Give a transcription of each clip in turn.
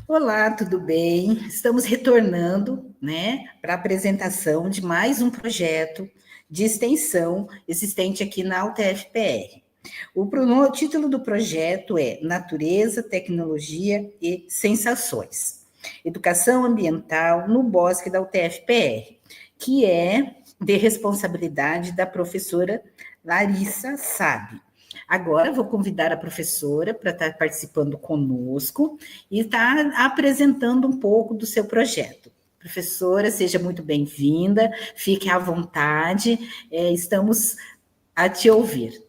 Olá, tudo bem? Estamos retornando, né, para a apresentação de mais um projeto de extensão existente aqui na UTF-PR. O título do projeto é Natureza, Tecnologia e Sensações. Educação ambiental no bosque da UTF-PR, que é de responsabilidade da professora Larissa Sabe. Agora vou convidar a professora para estar participando conosco e estar apresentando um pouco do seu projeto. Professora, seja muito bem-vinda, fique à vontade, estamos a te ouvir.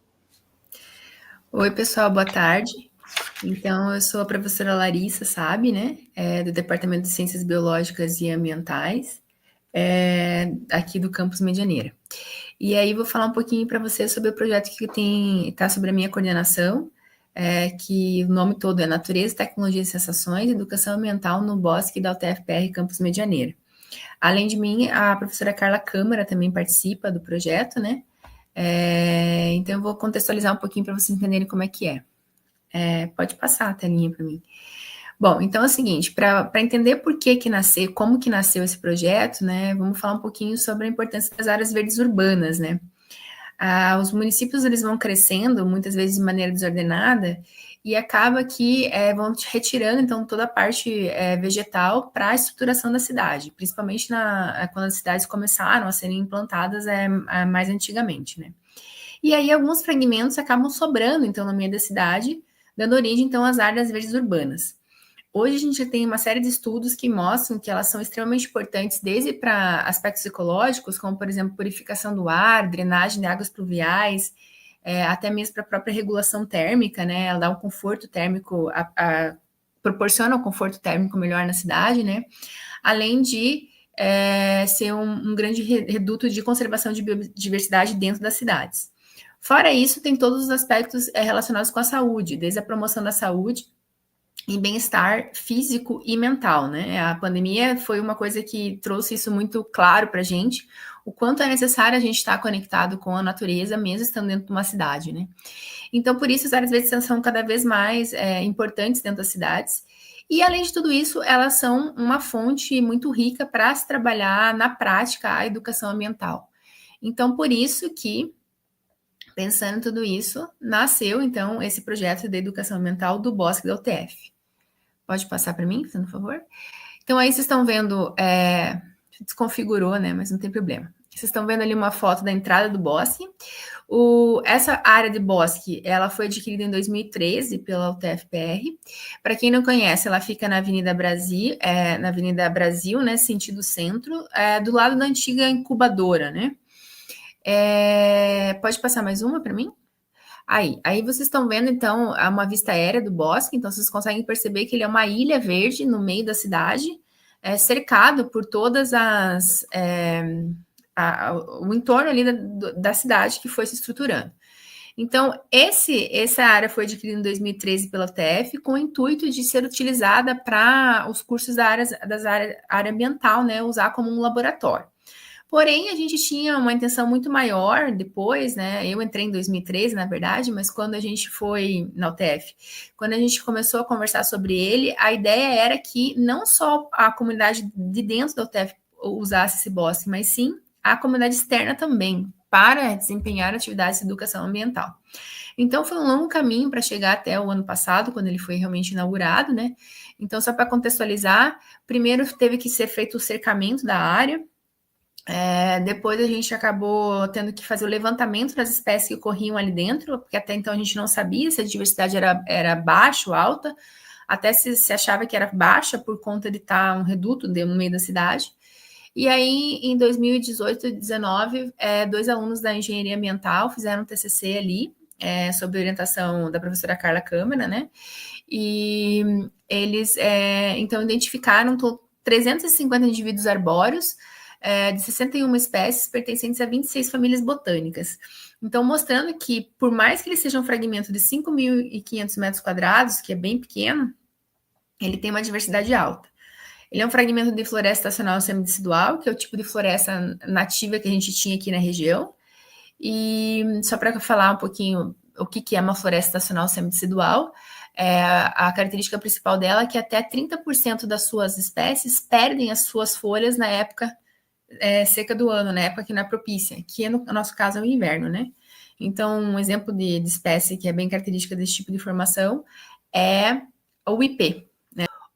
Oi, pessoal, boa tarde. Então, eu sou a professora Larissa Sabe, né? Do Departamento de Ciências Biológicas e Ambientais, aqui do campus Medianeira. E aí, vou falar um pouquinho para vocês sobre o projeto que está sobre a minha coordenação, que o nome todo é Natureza, Tecnologia e Sensações, Educação Ambiental no Bosque da UTF-PR Campus Medianeira. Além de mim, a professora Carla Câmara também participa do projeto, né? Então, eu vou contextualizar um pouquinho para vocês entenderem como é que é. Pode passar a telinha para mim. Bom, então é o seguinte, para entender por que nasceu, como que nasceu esse projeto, né, vamos falar um pouquinho sobre a importância das áreas verdes urbanas, né. Os municípios, eles vão crescendo, muitas vezes de maneira desordenada, e acaba que vão retirando, então, toda a parte vegetal para a estruturação da cidade, principalmente quando as cidades começaram a serem implantadas mais antigamente, né. E aí alguns fragmentos acabam sobrando, então, no meio da cidade, dando origem, então, às áreas verdes urbanas. Hoje a gente tem uma série de estudos que mostram que elas são extremamente importantes, desde para aspectos ecológicos, como, por exemplo, purificação do ar, drenagem de águas pluviais, até mesmo para a própria regulação térmica, né? Ela dá um conforto térmico, proporciona um conforto térmico melhor na cidade, né? Além de ser um grande reduto de conservação de biodiversidade dentro das cidades. Fora isso, tem todos os aspectos relacionados com a saúde, desde a promoção da saúde e bem-estar físico e mental, né? A pandemia foi uma coisa que trouxe isso muito claro para a gente, o quanto é necessário a gente estar conectado com a natureza, mesmo estando dentro de uma cidade, né? Então, por isso, as áreas verdes são cada vez mais importantes dentro das cidades. E, além de tudo isso, elas são uma fonte muito rica para se trabalhar na prática a educação ambiental. Então, por isso que, pensando em tudo isso, nasceu, então, esse projeto de educação ambiental do Bosque da UTF. Pode passar para mim, por favor? Então, aí vocês estão vendo, desconfigurou, né? Mas não tem problema. Vocês estão vendo ali uma foto da entrada do bosque. Essa área de bosque, ela foi adquirida em 2013 pela UTF-PR. Para quem não conhece, ela fica na Avenida Brasil, né? Sentido centro, do lado da antiga incubadora, né? Pode passar mais uma para mim? Aí vocês estão vendo, então, uma vista aérea do bosque, então vocês conseguem perceber que ele é uma ilha verde no meio da cidade, cercado por todas o entorno ali da cidade que foi se estruturando. Então, essa área foi adquirida em 2013 pela UTF com o intuito de ser utilizada para os cursos da área ambiental, né, usar como um laboratório. Porém, a gente tinha uma intenção muito maior depois, né? Eu entrei em 2013, na verdade, mas quando a gente foi na UTF, quando a gente começou a conversar sobre ele, a ideia era que não só a comunidade de dentro da UTF usasse esse bosque, mas sim a comunidade externa também, para desempenhar atividades de educação ambiental. Então, foi um longo caminho para chegar até o ano passado, quando ele foi realmente inaugurado, né? Então, só para contextualizar, primeiro teve que ser feito o cercamento da área. Depois a gente acabou tendo que fazer o levantamento das espécies que corriam ali dentro, porque até então a gente não sabia se a diversidade era baixa ou alta, até se achava que era baixa por conta de estar um reduto no meio da cidade. E aí, em 2018 e 2019, dois alunos da engenharia ambiental fizeram um TCC ali, sob orientação da professora Carla Câmara, né? E eles, então, identificaram 350 indivíduos arbóreos, de 61 espécies pertencentes a 26 famílias botânicas. Então, mostrando que, por mais que ele seja um fragmento de 5.500 metros quadrados, que é bem pequeno, ele tem uma diversidade alta. Ele é um fragmento de floresta estacional semidecidual, que é o tipo de floresta nativa que a gente tinha aqui na região. E só para falar um pouquinho o que é uma floresta estacional semidecidual, a característica principal dela é que até 30% das suas espécies perdem as suas folhas na época seca do ano, na época que não é propícia, que no nosso caso é o inverno, né? Então, um exemplo de espécie que é bem característica desse tipo de formação é o ipê.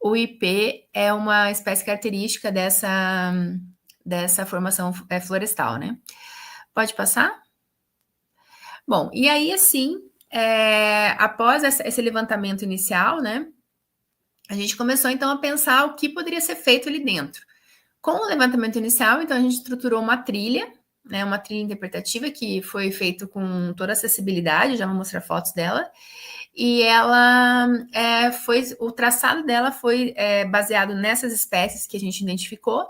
O ipê é uma espécie característica dessa formação florestal, né? Pode passar? Bom, e aí, assim, após esse levantamento inicial, né, a gente começou, então, a pensar o que poderia ser feito ali dentro. Com o levantamento inicial, então, a gente estruturou uma trilha, né, uma trilha interpretativa que foi feita com toda a acessibilidade, já vou mostrar fotos dela, e ela o traçado dela foi baseado nessas espécies que a gente identificou,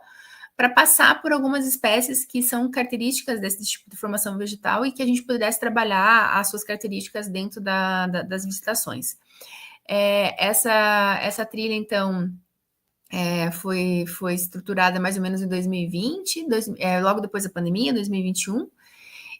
para passar por algumas espécies que são características desse tipo de formação vegetal e que a gente pudesse trabalhar as suas características dentro das visitações. Essa trilha, então, foi estruturada mais ou menos em 2020, logo depois da pandemia, 2021.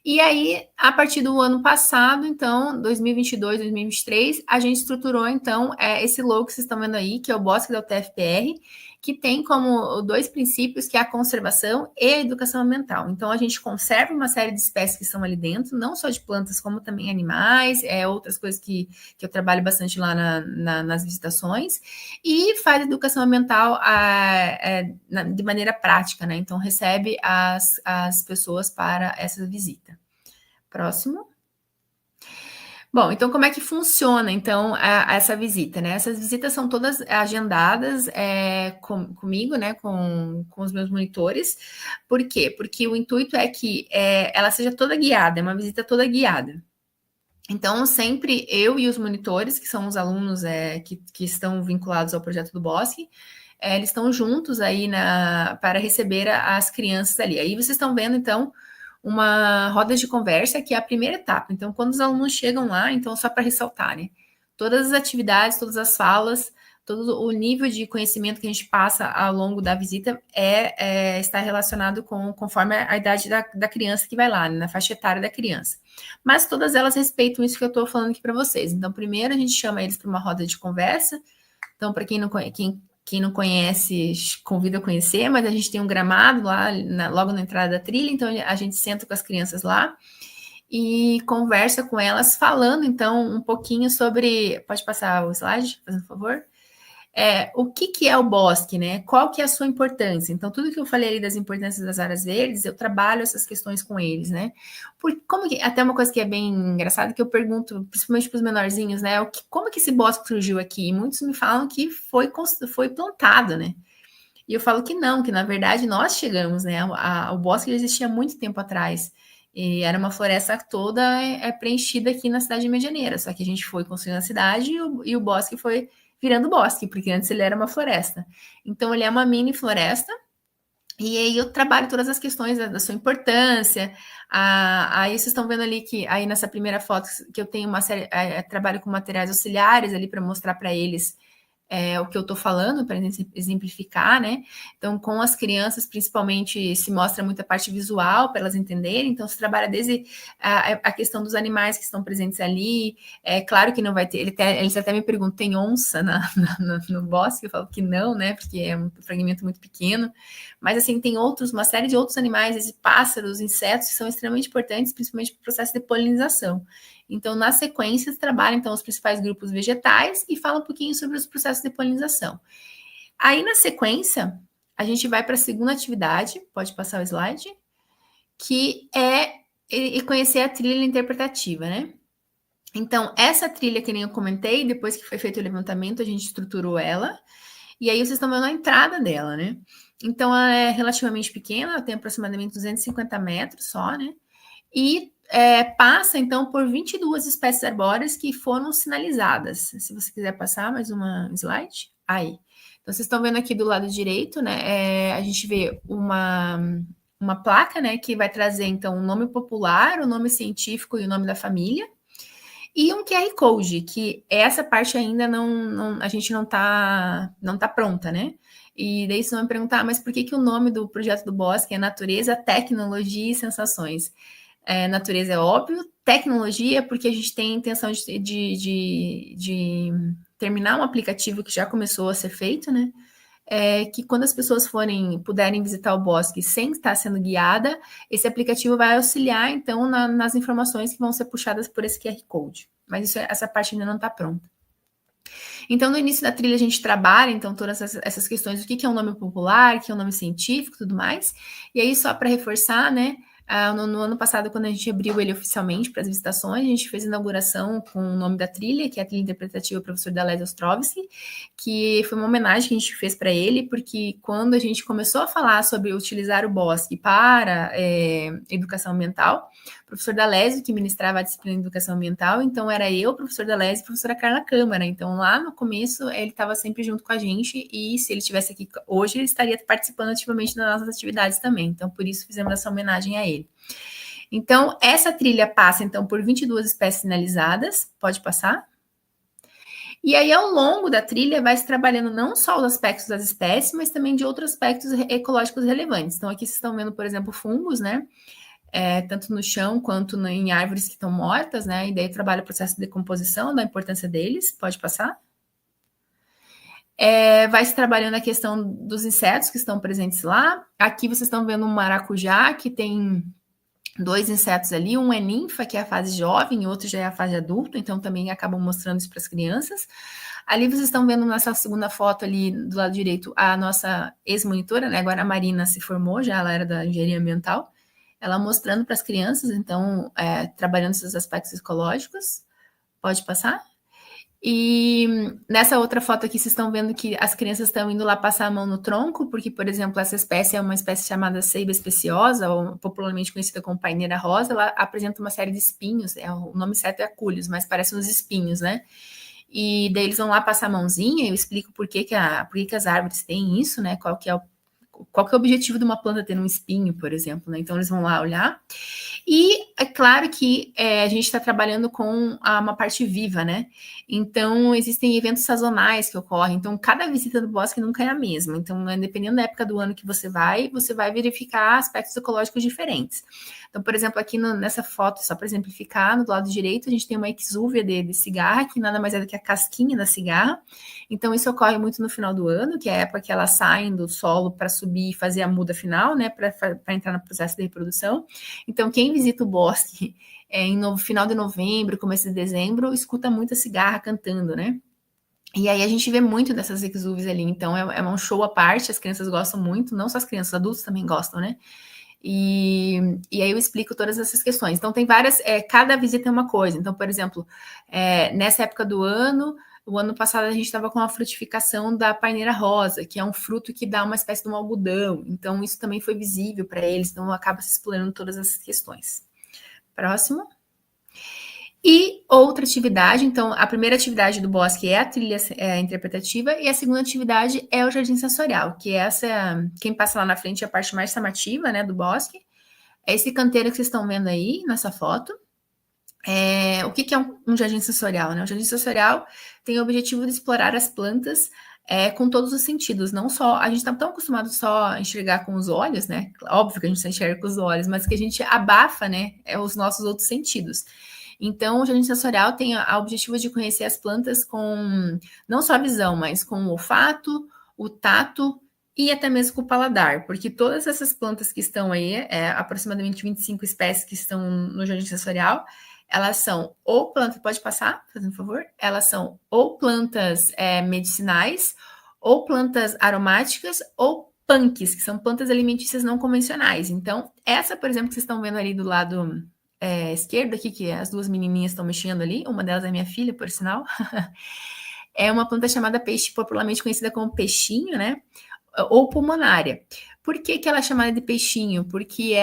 E aí, a partir do ano passado, então, 2022, 2023, a gente estruturou, então, esse logo que vocês estão vendo aí, que é o Bosque da UTFPR, que tem como 2 princípios, que é a conservação e a educação ambiental. Então, a gente conserva uma série de espécies que estão ali dentro, não só de plantas, como também animais, outras coisas que eu trabalho bastante lá nas visitações, e faz educação ambiental de maneira prática, né? Então, recebe as pessoas para essa visita. Próximo. Bom, então como é que funciona, então, essa visita, né? Essas visitas são todas agendadas comigo, né? Com os meus monitores. Por quê? Porque o intuito é que ela seja toda guiada, é uma visita toda guiada. Então, sempre eu e os monitores, que são os alunos que estão vinculados ao projeto do Bosque, eles estão juntos aí para receber as crianças ali. Aí vocês estão vendo, então, uma roda de conversa, que é a primeira etapa. Então, quando os alunos chegam lá, então, só para ressaltar, né? Todas as atividades, todas as falas, todo o nível de conhecimento que a gente passa ao longo da visita está relacionado conforme a idade da criança que vai lá, né, na faixa etária da criança. Mas todas elas respeitam isso que eu estou falando aqui para vocês. Então, primeiro a gente chama eles para uma roda de conversa. Então, para quem não conhece, convido a conhecer, mas a gente tem um gramado lá, logo na entrada da trilha, então a gente senta com as crianças lá e conversa com elas, falando, então, um pouquinho sobre... Pode passar o slide, por favor? O que é o bosque, né? Qual que é a sua importância? Então, tudo que eu falei ali das importâncias das áreas verdes, eu trabalho essas questões com eles, né? Até uma coisa que é bem engraçada, que eu pergunto, principalmente para os menorzinhos, né? Como que esse bosque surgiu aqui? E muitos me falam que foi plantado, né? E eu falo que não, que na verdade nós chegamos, né? O bosque já existia há muito tempo atrás. E era uma floresta toda preenchida aqui na cidade de Medianeira. Só que a gente foi construindo a cidade e o bosque foi virando bosque, porque antes ele era uma floresta. Então, ele é uma mini floresta, e aí eu trabalho todas as questões da sua importância. Aí vocês estão vendo ali que, aí nessa primeira foto, que eu tenho uma série, trabalho com materiais auxiliares ali para mostrar para eles o que eu estou falando, para exemplificar, né? Então, com as crianças, principalmente, se mostra muita parte visual para elas entenderem. Então, se trabalha desde a questão dos animais que estão presentes ali. É claro que não vai ter. Eles até me perguntam: tem onça no bosque? Eu falo que não, né? Porque é um fragmento muito pequeno. Mas, assim, tem uma série de outros animais, pássaros, insetos, que são extremamente importantes, principalmente para o processo de polinização. Então, na sequência, trabalha então os principais grupos vegetais e fala um pouquinho sobre os processos de polinização. Aí, na sequência, a gente vai para a segunda atividade, pode passar o slide, que é conhecer a trilha interpretativa, né? Então, essa trilha, que nem eu comentei, depois que foi feito o levantamento, a gente estruturou ela, e aí vocês estão vendo a entrada dela, né? Então, ela é relativamente pequena, ela tem aproximadamente 250 metros só, né? E passa, então, por 22 espécies arbóreas que foram sinalizadas. Se você quiser passar mais uma slide. Aí. Então, vocês estão vendo aqui do lado direito, né? A gente vê uma placa, né? Que vai trazer, então, o nome popular, o nome científico e o nome da família. E um QR Code, que essa parte ainda a gente não tá pronta, né? E daí vocês vão me perguntar, mas por que o nome do projeto do Bosque é Natureza, Tecnologia e Sensações? Natureza é óbvio. Tecnologia, porque a gente tem intenção de terminar um aplicativo que já começou a ser feito, né? Que quando as pessoas puderem visitar o bosque sem estar sendo guiada, esse aplicativo vai auxiliar, então, nas informações que vão ser puxadas por esse QR Code. Mas essa parte ainda não está pronta. Então, no início da trilha, a gente trabalha, então, todas essas questões, o que é um nome popular, o que é um nome científico, tudo mais. E aí, só para reforçar, né, no ano passado, quando a gente abriu ele oficialmente para as visitações, a gente fez a inauguração com o nome da trilha, que é a trilha interpretativa Professor Dalésia Ostrovsky, que foi uma homenagem que a gente fez para ele, porque quando a gente começou a falar sobre utilizar o bosque para educação ambiental, o professor Dalésia, que ministrava a disciplina de educação ambiental, então era eu, o professor Dalésia e a professora Carla Câmara. Então, lá no começo, ele estava sempre junto com a gente, e se ele estivesse aqui hoje, ele estaria participando ativamente das nossas atividades também. Então, por isso, fizemos essa homenagem a ele. Então, essa trilha passa, então, por 22 espécies sinalizadas. Pode passar. E aí, ao longo da trilha, vai se trabalhando não só os aspectos das espécies, mas também de outros aspectos ecológicos relevantes. Então, aqui vocês estão vendo, por exemplo, fungos, né? Tanto no chão quanto em árvores que estão mortas, né? E daí trabalha o processo de decomposição, da importância deles. Pode passar. Vai se trabalhando a questão dos insetos que estão presentes lá. Aqui vocês estão vendo um maracujá, que tem 2 insetos ali, um é ninfa, que é a fase jovem, e outro já é a fase adulta, então também acabam mostrando isso para as crianças. Ali vocês estão vendo nessa segunda foto ali do lado direito a nossa ex-monitora, né? Agora a Marina se formou, já ela era da engenharia ambiental, ela mostrando para as crianças, então, trabalhando esses aspectos ecológicos. Pode passar. E nessa outra foto aqui, vocês estão vendo que as crianças estão indo lá passar a mão no tronco, porque, por exemplo, essa espécie é uma espécie chamada ceiba especiosa, ou popularmente conhecida como paineira rosa. Ela apresenta uma série de espinhos, o nome certo é acúlios, mas parecem uns espinhos, né? E daí eles vão lá passar a mãozinha, eu explico por que as árvores têm isso, né? Qual que é o objetivo de uma planta ter um espinho, por exemplo, né? Então eles vão lá olhar. E é claro que a gente está trabalhando com uma parte viva, né? Então, existem eventos sazonais que ocorrem. Então, cada visita do bosque nunca é a mesma. Então, dependendo da época do ano que você vai verificar aspectos ecológicos diferentes. Então, por exemplo, aqui nessa foto, só para exemplificar, no lado direito, a gente tem uma exúvia de cigarra, que nada mais é do que a casquinha da cigarra. Então, isso ocorre muito no final do ano, que é a época que elas saem do solo para subir e fazer a muda final, né? Para entrar no processo de reprodução. Então, quem visita o bosque no final de novembro, começo de dezembro, escuta muita cigarra cantando, né? E aí a gente vê muito dessas exúvias ali. Então, é um show à parte, as crianças gostam muito, não só as crianças, os adultos também gostam, né? E aí eu explico todas essas questões. Então, tem várias, cada visita é uma coisa. Então, por exemplo, nessa época do ano, o ano passado a gente estava com a frutificação da paineira rosa, que é um fruto que dá uma espécie de um algodão. Então, isso também foi visível para eles. Então, acaba se explorando todas essas questões. Próximo. E outra atividade, então, a primeira atividade do bosque é a trilha interpretativa, e a segunda atividade é o jardim sensorial, que quem passa lá na frente é a parte mais chamativa, né, do bosque. É esse canteiro que vocês estão vendo aí nessa foto. O que é um jardim sensorial, né? O jardim sensorial tem o objetivo de explorar as plantas com todos os sentidos, não só, a gente está tão acostumado só a enxergar com os olhos, né? Óbvio que a gente só enxerga com os olhos, mas que a gente abafa, né, os nossos outros sentidos. Então, o jardim sensorial tem o objetivo de conhecer as plantas com não só a visão, mas com o olfato, o tato e até mesmo com o paladar, porque todas essas plantas que estão aí, aproximadamente 25 espécies que estão no jardim sensorial, elas são ou plantas, pode passar, fazendo um favor, elas são ou plantas medicinais, ou plantas aromáticas, ou punks, que são plantas alimentícias não convencionais. Então, essa, por exemplo, que vocês estão vendo ali do lado esquerdo aqui, que as duas menininhas estão mexendo ali, uma delas é minha filha, por sinal, é uma planta chamada peixe, popularmente conhecida como peixinho, né? Ou pulmonária. Por que ela é chamada de peixinho? Porque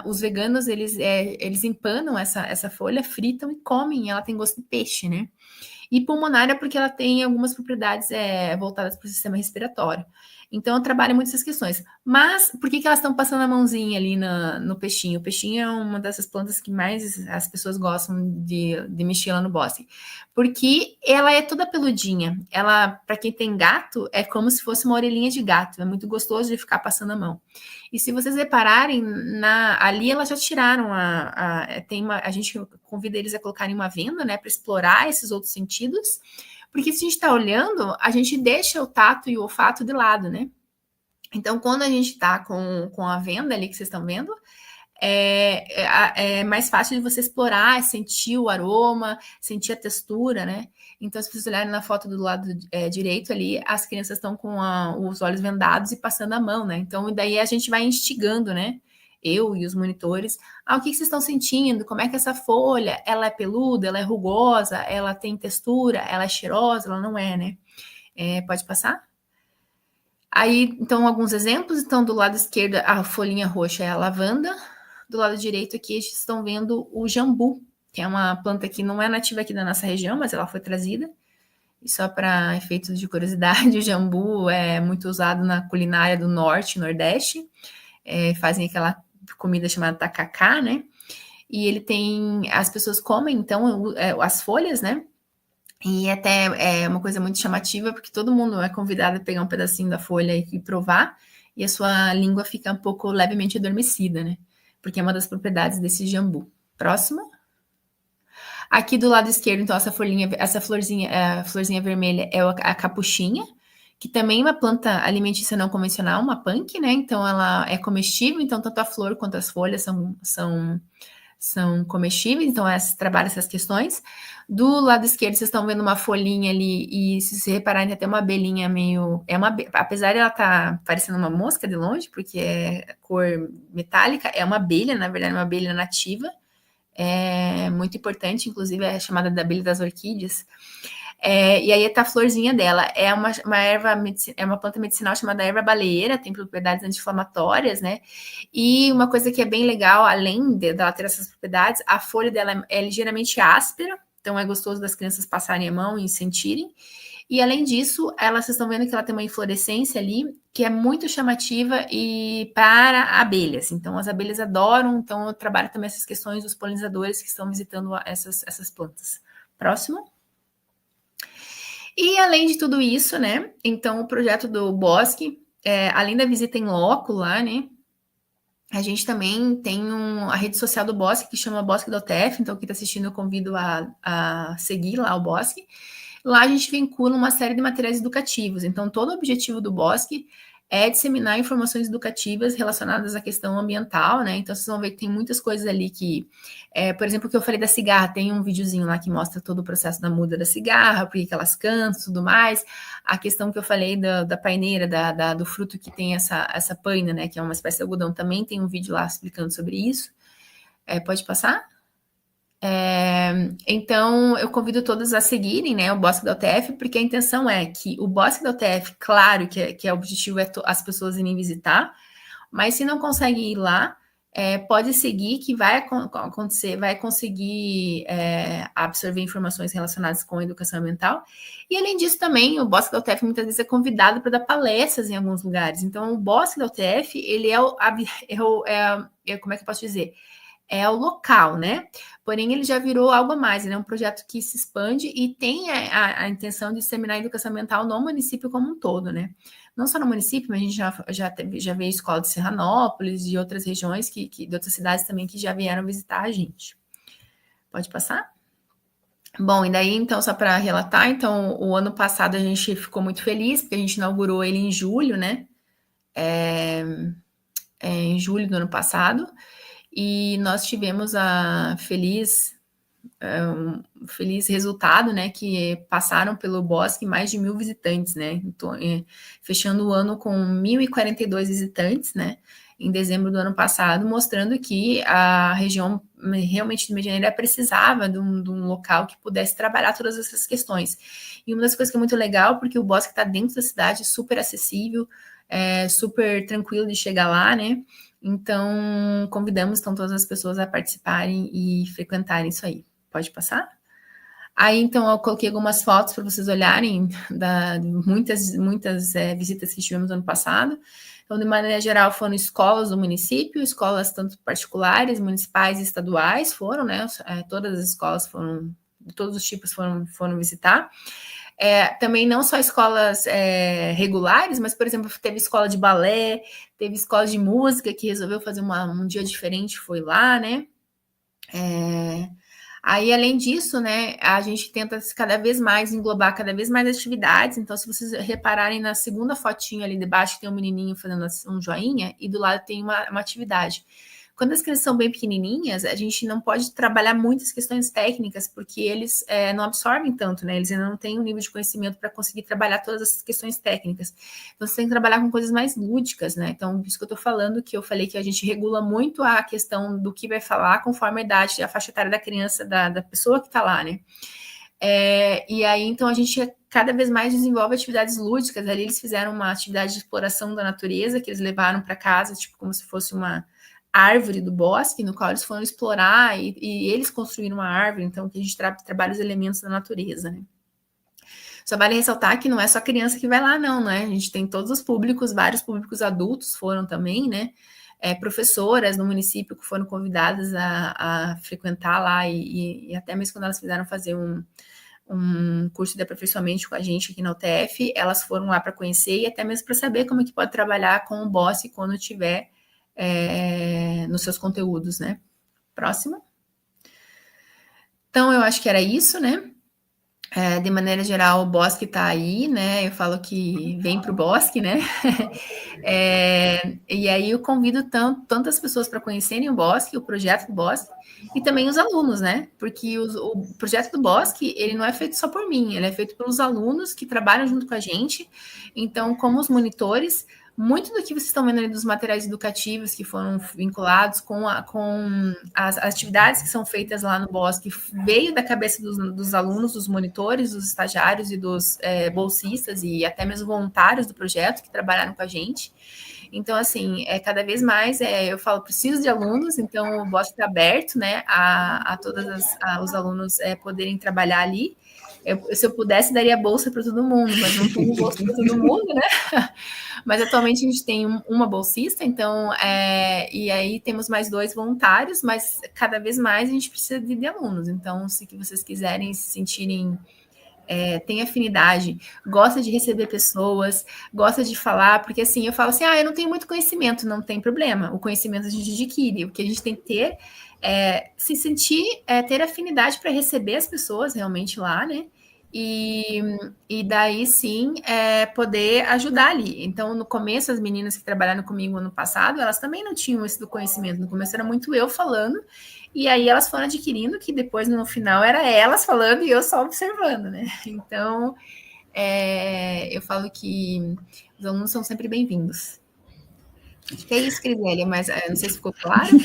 os veganos, eles empanam essa folha, fritam e comem, ela tem gosto de peixe, né? E pulmonária porque ela tem algumas propriedades voltadas para o sistema respiratório. Então, eu trabalho muito essas questões. Mas, por que elas estão passando a mãozinha ali no peixinho? O peixinho é uma dessas plantas que mais as pessoas gostam de mexer lá no bosque. Porque ela é toda peludinha. Ela, para quem tem gato, é como se fosse uma orelhinha de gato. É muito gostoso de ficar passando a mão. E se vocês repararem, ali elas já tiraram a gente convida eles a colocarem uma venda, né, para explorar esses outros sentidos, porque se a gente está olhando, a gente deixa o tato e o olfato de lado, né? Então, quando a gente está com a venda ali que vocês estão vendo, é mais fácil de você explorar, sentir o aroma, sentir a textura, né? Então, se vocês olharem na foto do lado direito ali, as crianças estão com os olhos vendados e passando a mão, né? Então, daí a gente vai instigando, né? Eu e os monitores, o que vocês estão sentindo? Como é que essa folha, ela é peluda, ela é rugosa, ela tem textura, ela é cheirosa, ela não é, né? Pode passar? Aí, então, alguns exemplos. Então, do lado esquerdo, a folhinha roxa é a lavanda. Do lado direito aqui, vocês estão vendo o jambu, que é uma planta que não é nativa aqui da nossa região, mas ela foi trazida. E só para efeitos de curiosidade, o jambu é muito usado na culinária do norte e nordeste. Fazem aquela comida chamada tacacá, né? E ele tem... As pessoas comem, então, as folhas, né? E até é uma coisa muito chamativa, porque todo mundo é convidado a pegar um pedacinho da folha e provar, e a sua língua fica um pouco levemente adormecida, né? Porque é uma das propriedades desse jambu. Próximo. Aqui do lado esquerdo, então, essa florzinha vermelha é a capuchinha, que também é uma planta alimentícia não convencional, uma punk, né? Então, ela é comestível, então tanto a flor quanto as folhas são comestíveis, então trabalha essas questões. Do lado esquerdo, vocês estão vendo uma folhinha ali, e se vocês repararem, tem até uma abelhinha meio... apesar de ela estar parecendo uma mosca de longe, porque é cor metálica, é uma abelha, na verdade, uma abelha nativa, é muito importante, inclusive é chamada da abelha das orquídeas. E aí tá a florzinha dela. É uma erva, é uma planta medicinal chamada erva baleeira, tem propriedades anti-inflamatórias, né? E uma coisa que é bem legal, além dela ter essas propriedades, a folha dela é ligeiramente áspera, então é gostoso das crianças passarem a mão e sentirem. E além disso, vocês estão vendo que ela tem uma inflorescência ali que é muito chamativa e para abelhas. Então, as abelhas adoram. Então, eu trabalho também essas questões dos polinizadores que estão visitando essas plantas. Próximo. E além de tudo isso, né? Então, o projeto do Bosque, além da visita em loco lá, né? A gente também tem a rede social do Bosque, que chama Bosque do UTF. Então, quem está assistindo, eu convido a seguir lá o Bosque. Lá a gente vincula uma série de materiais educativos. Então, todo o objetivo do Bosque é disseminar informações educativas relacionadas à questão ambiental, né? Então, vocês vão ver que tem muitas coisas ali que... por exemplo, o que eu falei da cigarra, tem um videozinho lá que mostra todo o processo da muda da cigarra, por que elas cantam, tudo mais. A questão que eu falei da paineira, do fruto que tem essa paina, né? Que é uma espécie de algodão, também tem um vídeo lá explicando sobre isso. Pode passar? Então, eu convido todos a seguirem, né, o Bosque da UTF, porque a intenção é que o Bosque da UTF, claro que o objetivo é as pessoas irem visitar, mas se não conseguem ir lá, pode seguir que vai acontecer, vai conseguir absorver informações relacionadas com a educação ambiental. E além disso também, o Bosque da UTF muitas vezes é convidado para dar palestras em alguns lugares. Então, o Bosque da UTF, ele como é que eu posso dizer? É o local, né? Porém, ele já virou algo a mais, ele é um projeto que se expande e tem a intenção de disseminar a educação ambiental no município como um todo, né? Não só no município, mas a gente já veio escola de Serranópolis, de outras regiões, de outras cidades também que já vieram visitar a gente. Pode passar? Bom, e daí, então, só para relatar, então, o ano passado a gente ficou muito feliz, porque a gente inaugurou ele em julho, né? Em julho do ano passado, e nós tivemos um feliz resultado, né, que passaram pelo Bosque mais de 1.000 visitantes, né, então, fechando o ano com 1.042 visitantes, né, em dezembro do ano passado, mostrando que a região realmente de Medianeira precisava de um local que pudesse trabalhar todas essas questões. E uma das coisas que é muito legal, porque o Bosque está dentro da cidade, super acessível, super tranquilo de chegar lá, né, então convidamos então todas as pessoas a participarem e frequentarem isso aí. Pode passar? Aí, então, eu coloquei algumas fotos para vocês olharem muitas visitas que tivemos ano passado. Então, de maneira geral, foram escolas do município, escolas tanto particulares, municipais e estaduais foram, né? Todas as escolas foram, de todos os tipos foram visitar. Também não só escolas regulares, mas, por exemplo, teve escola de balé, teve escola de música que resolveu fazer um dia diferente, foi lá, né? Aí, além disso, né, a gente tenta cada vez mais englobar cada vez mais atividades. Então, se vocês repararem na segunda fotinha ali debaixo, tem um menininho fazendo um joinha e do lado tem uma atividade. Quando as crianças são bem pequenininhas, a gente não pode trabalhar muitas questões técnicas, porque eles não absorvem tanto, né? Eles ainda não têm um nível de conhecimento para conseguir trabalhar todas essas questões técnicas. Então, você tem que trabalhar com coisas mais lúdicas, né? Então, isso que eu estou falando, que eu falei que a gente regula muito a questão do que vai falar conforme a idade, a faixa etária da criança, da pessoa que está lá, né? E aí, então, a gente cada vez mais desenvolve atividades lúdicas. Ali eles fizeram uma atividade de exploração da natureza, que eles levaram para casa, tipo, como se fosse uma árvore do bosque, no qual eles foram explorar e eles construíram uma árvore, então que a gente trabalha os elementos da natureza, né? Só vale ressaltar que não é só criança que vai lá, não, né? A gente tem todos os públicos, vários públicos adultos foram também, né? Professoras no município que foram convidadas a frequentar lá e até mesmo quando elas fizeram fazer um curso de aperfeiçoamento com a gente aqui na UTF, elas foram lá para conhecer e até mesmo para saber como é que pode trabalhar com o bosque quando tiver nos seus conteúdos, né? Próximo. Então, eu acho que era isso, né? De maneira geral, o bosque está aí, né? Eu falo que vem para o bosque, né? E aí eu convido tantas pessoas para conhecerem o bosque, o projeto do bosque, e também os alunos, né? Porque o projeto do bosque, ele não é feito só por mim, ele é feito pelos alunos que trabalham junto com a gente. Então, como os monitores, muito do que vocês estão vendo ali dos materiais educativos que foram vinculados com as atividades que são feitas lá no bosque veio da cabeça dos alunos, dos monitores, dos estagiários e dos bolsistas e até mesmo voluntários do projeto que trabalharam com a gente. Então, assim, cada vez mais eu falo, preciso de alunos, então o bosque está aberto, né, a todos os alunos poderem trabalhar ali. Se eu pudesse, daria bolsa para todo mundo, mas não tenho bolsa para todo mundo, né? Mas atualmente a gente tem uma bolsista, então, e aí temos mais 2 voluntários, mas cada vez mais a gente precisa de alunos. Então, se vocês quiserem se sentirem, tem afinidade, gosta de receber pessoas, gosta de falar, porque assim, eu falo assim, eu não tenho muito conhecimento, não tem problema, o conhecimento a gente adquire, o que a gente tem que ter se sentir, ter afinidade para receber as pessoas realmente lá, né? E daí sim poder ajudar ali. Então, no começo, as meninas que trabalharam comigo ano passado, elas também não tinham esse do conhecimento. No começo era muito eu falando, e aí elas foram adquirindo, que depois no final era elas falando e eu só observando, né? Então, eu falo que os alunos são sempre bem-vindos. Acho que é isso, Crisélia, mas não sei se ficou claro.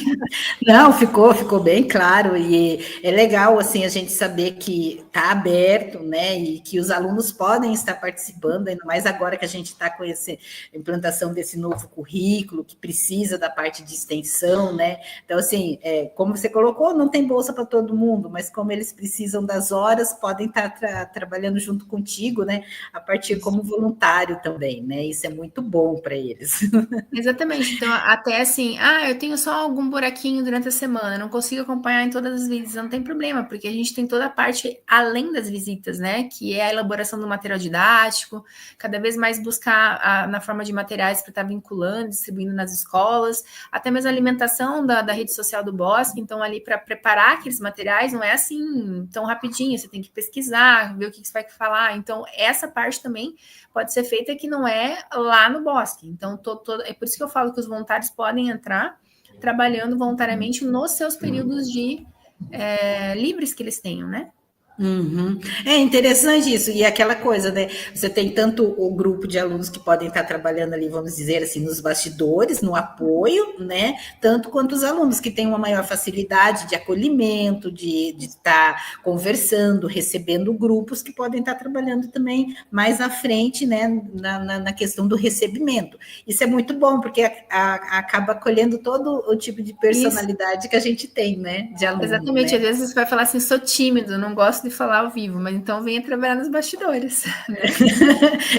Não, ficou bem claro, e é legal, assim, a gente saber que está aberto, né, e que os alunos podem estar participando, ainda mais agora que a gente está com essa implantação desse novo currículo, que precisa da parte de extensão, né, então, assim, como você colocou, não tem bolsa para todo mundo, mas como eles precisam das horas, podem estar trabalhando junto contigo, né, a partir como voluntário também, né, isso é muito bom para eles. Exatamente. Então, até assim, eu tenho só algum buraquinho durante a semana, não consigo acompanhar em todas as visitas, não tem problema, porque a gente tem toda a parte além das visitas, né? Que é a elaboração do material didático, cada vez mais buscar na forma de materiais para estar vinculando, distribuindo nas escolas, até mesmo a alimentação da rede social do Bosque. Então, ali para preparar aqueles materiais, não é assim tão rapidinho, você tem que pesquisar, ver o que você vai falar. Então, essa parte também pode ser feita que não é lá no Bosque. Então, é por isso que eu falo que os voluntários podem entrar trabalhando voluntariamente nos seus períodos de livres que eles tenham, né? Uhum. É interessante isso, e aquela coisa, né? Você tem tanto o grupo de alunos que podem estar trabalhando ali, vamos dizer assim, nos bastidores, no apoio, né? Tanto quanto os alunos que têm uma maior facilidade de acolhimento, de estar conversando, recebendo grupos que podem estar trabalhando também mais à frente, né? Na questão do recebimento. Isso é muito bom, porque acaba acolhendo todo o tipo de personalidade que a gente tem, né? De aluno. Exatamente, né? Às vezes você vai falar assim, sou tímido, não gosto de falar ao vivo, mas então venha trabalhar nos bastidores.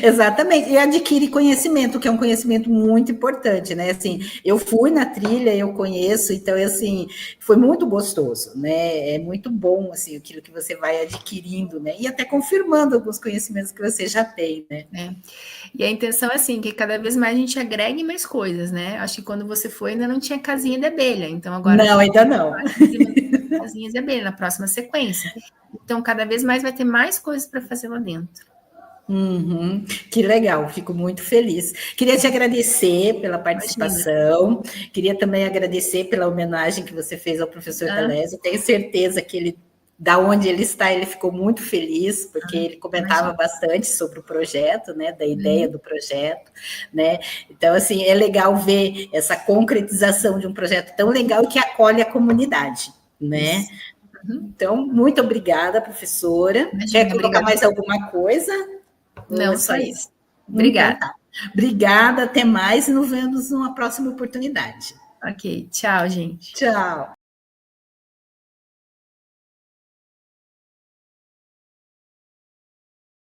Exatamente, e adquire conhecimento, que é um conhecimento muito importante, né? Assim, eu fui na trilha, eu conheço, então, assim, foi muito gostoso, né? É muito bom, assim, aquilo que você vai adquirindo, né? E até confirmando alguns conhecimentos que você já tem, né? E a intenção é assim, que cada vez mais a gente agregue mais coisas, né? Acho que quando você foi ainda não tinha casinha de abelha, então agora Não, ainda não. vai fazer casinhas de abelha na próxima sequência. Então cada vez mais vai ter mais coisas para fazer lá dentro. Uhum, que legal, fico muito feliz. Queria te agradecer pela participação, queria também agradecer pela homenagem que você fez ao professor Telésio. Tenho certeza que ele, da onde ele está, ele ficou muito feliz, porque ele comentava bastante sobre o projeto, né, da ideia do projeto, né? Então, assim, é legal ver essa concretização de um projeto tão legal e que acolhe a comunidade, né? Então, muito obrigada, professora. Imagina, Quer colocar mais alguma coisa? Não, só isso. Então, Obrigada. tá. Obrigada, até mais e nos vemos numa próxima oportunidade. Ok, tchau, gente. Tchau.